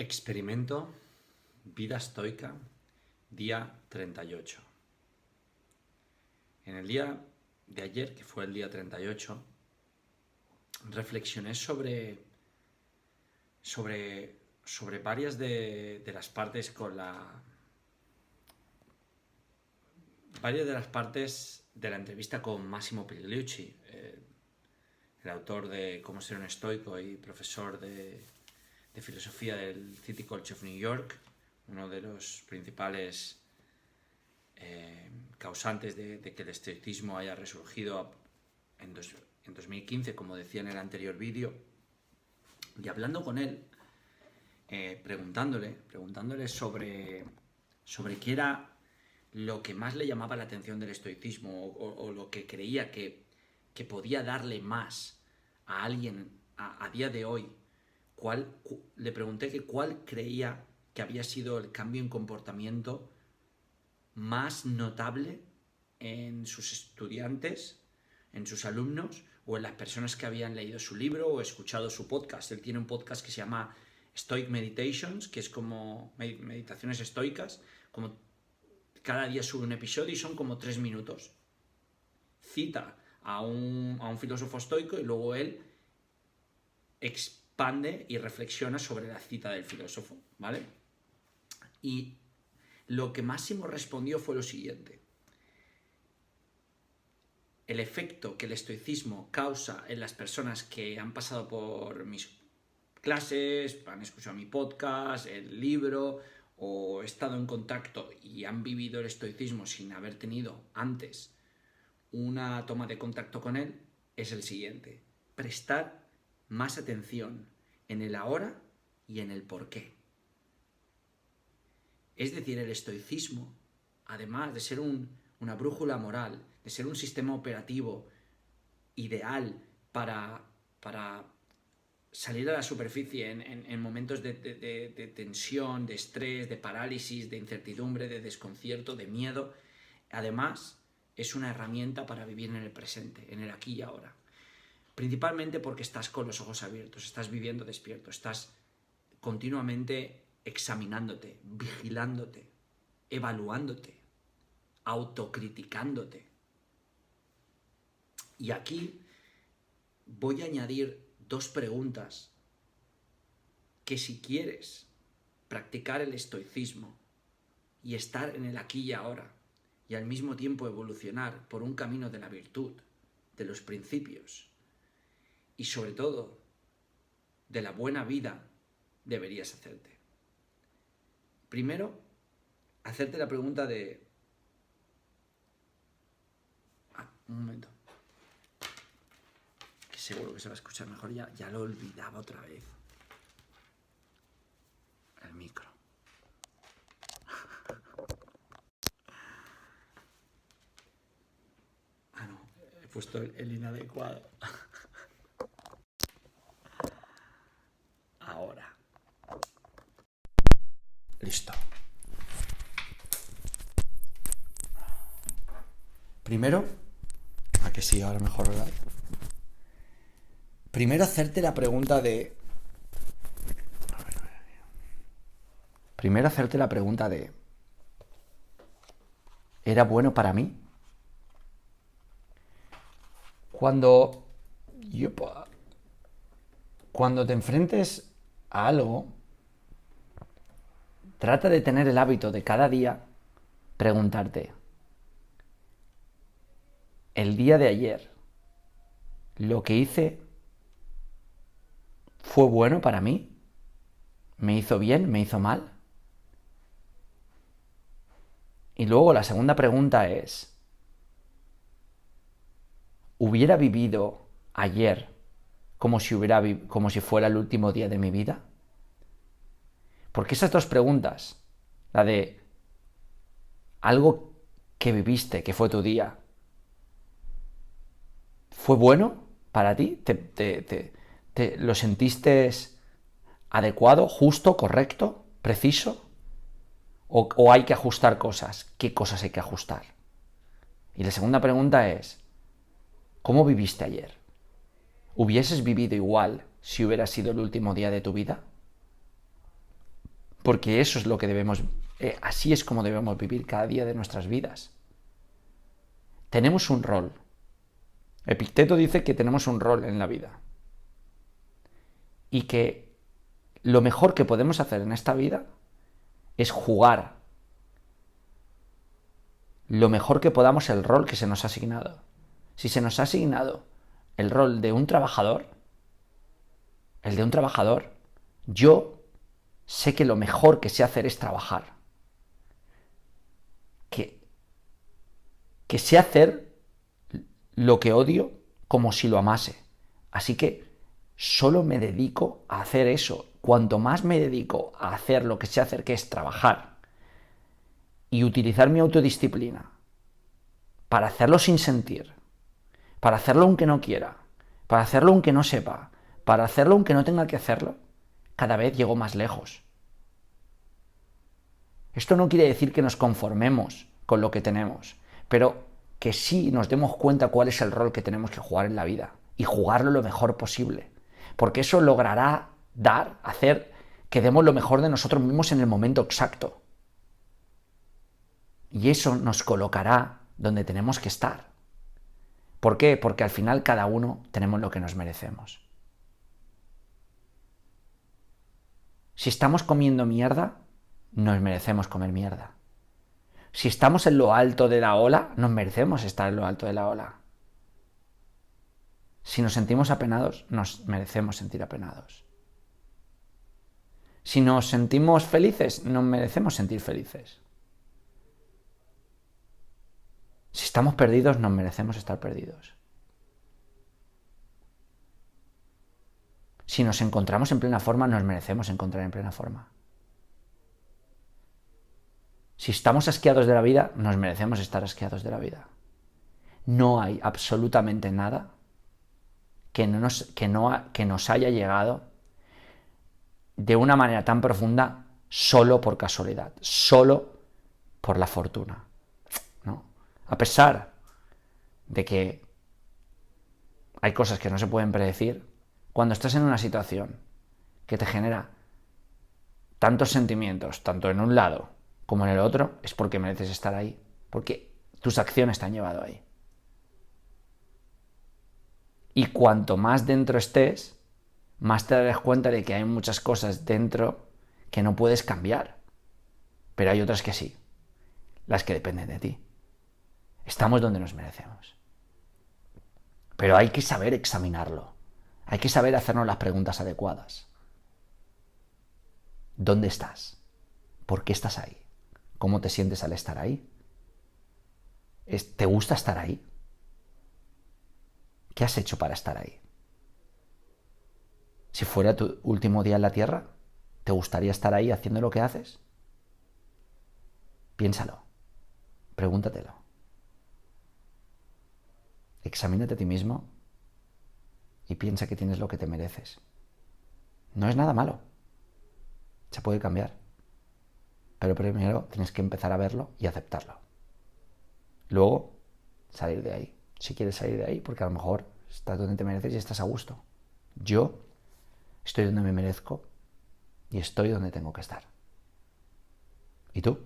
Experimento Vida Estoica, día 38. En el día de ayer, que fue el día 38, reflexioné sobre varias de las partes varias de las partes de la entrevista con Massimo Pigliucci, el autor de Cómo ser un estoico y profesor de filosofía del City College of New York, uno de los principales causantes de que el estoicismo haya resurgido en 2015, como decía en el anterior vídeo. Y hablando con él, preguntándole sobre qué era lo que más le llamaba la atención del estoicismo o lo que creía que podía darle más a alguien a día de hoy. Le pregunté que cuál creía que había sido el cambio en comportamiento más notable en sus estudiantes, en sus alumnos o en las personas que habían leído su libro o escuchado su podcast. Él tiene un podcast que se llama Stoic Meditations, que es como meditaciones estoicas, como cada día sube un episodio y son como 3 minutos. Cita a un filósofo estoico y luego él expande y reflexiona sobre la cita del filósofo, ¿vale? Y lo que Máximo respondió fue lo siguiente: el efecto que el estoicismo causa en las personas que han pasado por mis clases, han escuchado mi podcast, el libro, o estado en contacto y han vivido el estoicismo sin haber tenido antes una toma de contacto con él, es el siguiente: prestar más atención en el ahora y en el porqué. Es decir, el estoicismo, además de ser una brújula moral, de ser un sistema operativo ideal para salir a la superficie en momentos de tensión, de estrés, de parálisis, de incertidumbre, de desconcierto, de miedo, además es una herramienta para vivir en el presente, en el aquí y ahora. Principalmente porque estás con los ojos abiertos, estás viviendo despierto, estás continuamente examinándote, vigilándote, evaluándote, autocriticándote. Y aquí voy a añadir 2 preguntas que, si quieres practicar el estoicismo y estar en el aquí y ahora y al mismo tiempo evolucionar por un camino de la virtud, de los principios y sobre todo de la buena vida, deberías hacerte. Primero, hacerte la pregunta de... un momento. Que seguro que se va a escuchar mejor. Ya lo olvidaba otra vez. El micro. No. He puesto el inadecuado. Ahora. Listo. Primero, a que sí, ahora mejor, ¿verdad? Primero hacerte la pregunta de... ¿era bueno para mí? Cuando te enfrentes a algo, trata de tener el hábito de cada día preguntarte: el día de ayer, ¿lo que hice fue bueno para mí? ¿Me hizo bien? ¿Me hizo mal? Y luego la segunda pregunta es: ¿hubiera vivido ayer como si fuera el último día de mi vida? Porque esas 2 preguntas, la de algo que viviste, que fue tu día, ¿fue bueno para ti? ¿Lo sentiste adecuado, justo, correcto, preciso? ¿O hay que ajustar cosas? ¿Qué cosas hay que ajustar? Y la segunda pregunta es: ¿cómo viviste ayer? ¿Hubieses vivido igual si hubiera sido el último día de tu vida? Porque eso es lo que debemos, así es como debemos vivir cada día de nuestras vidas. Tenemos un rol. Epicteto dice que tenemos un rol en la vida. Y que lo mejor que podemos hacer en esta vida es jugar lo mejor que podamos el rol que se nos ha asignado. Si se nos ha asignado el rol de un trabajador, yo sé que lo mejor que sé hacer es trabajar. Que sé hacer lo que odio como si lo amase. Así que solo me dedico a hacer eso. Cuanto más me dedico a hacer lo que sé hacer, que es trabajar, y utilizar mi autodisciplina para hacerlo sin sentir, para hacerlo aunque no quiera, para hacerlo aunque no sepa, para hacerlo aunque no tenga que hacerlo, cada vez llego más lejos. Esto no quiere decir que nos conformemos con lo que tenemos, pero que sí nos demos cuenta cuál es el rol que tenemos que jugar en la vida y jugarlo lo mejor posible, porque eso logrará hacer que demos lo mejor de nosotros mismos en el momento exacto. Y eso nos colocará donde tenemos que estar. ¿Por qué? Porque al final cada uno tenemos lo que nos merecemos. Si estamos comiendo mierda, nos merecemos comer mierda. Si estamos en lo alto de la ola, nos merecemos estar en lo alto de la ola. Si nos sentimos apenados, nos merecemos sentir apenados. Si nos sentimos felices, nos merecemos sentir felices. Si estamos perdidos, nos merecemos estar perdidos. Si nos encontramos en plena forma, nos merecemos encontrar en plena forma. Si estamos asqueados de la vida, nos merecemos estar asqueados de la vida. No hay absolutamente nada que nos haya llegado de una manera tan profunda solo por casualidad, solo por la fortuna. ¿No? A pesar de que hay cosas que no se pueden predecir, cuando estás en una situación que te genera tantos sentimientos, tanto en un lado como en el otro, es porque mereces estar ahí, porque tus acciones te han llevado ahí. Y cuanto más dentro estés, más te darás cuenta de que hay muchas cosas dentro que no puedes cambiar, pero hay otras que sí, las que dependen de ti. Estamos donde nos merecemos. Pero hay que saber examinarlo, hay que saber hacernos las preguntas adecuadas. ¿Dónde estás? ¿Por qué estás ahí? ¿Cómo te sientes al estar ahí? ¿Te gusta estar ahí? ¿Qué has hecho para estar ahí? Si fuera tu último día en la Tierra, ¿te gustaría estar ahí haciendo lo que haces? Piénsalo, pregúntatelo. Examínate a ti mismo y piensa que tienes lo que te mereces. No es nada malo. Se puede cambiar. Pero primero tienes que empezar a verlo y aceptarlo. Luego, salir de ahí. Si quieres salir de ahí, porque a lo mejor estás donde te mereces y estás a gusto. Yo estoy donde me merezco y estoy donde tengo que estar. ¿Y tú?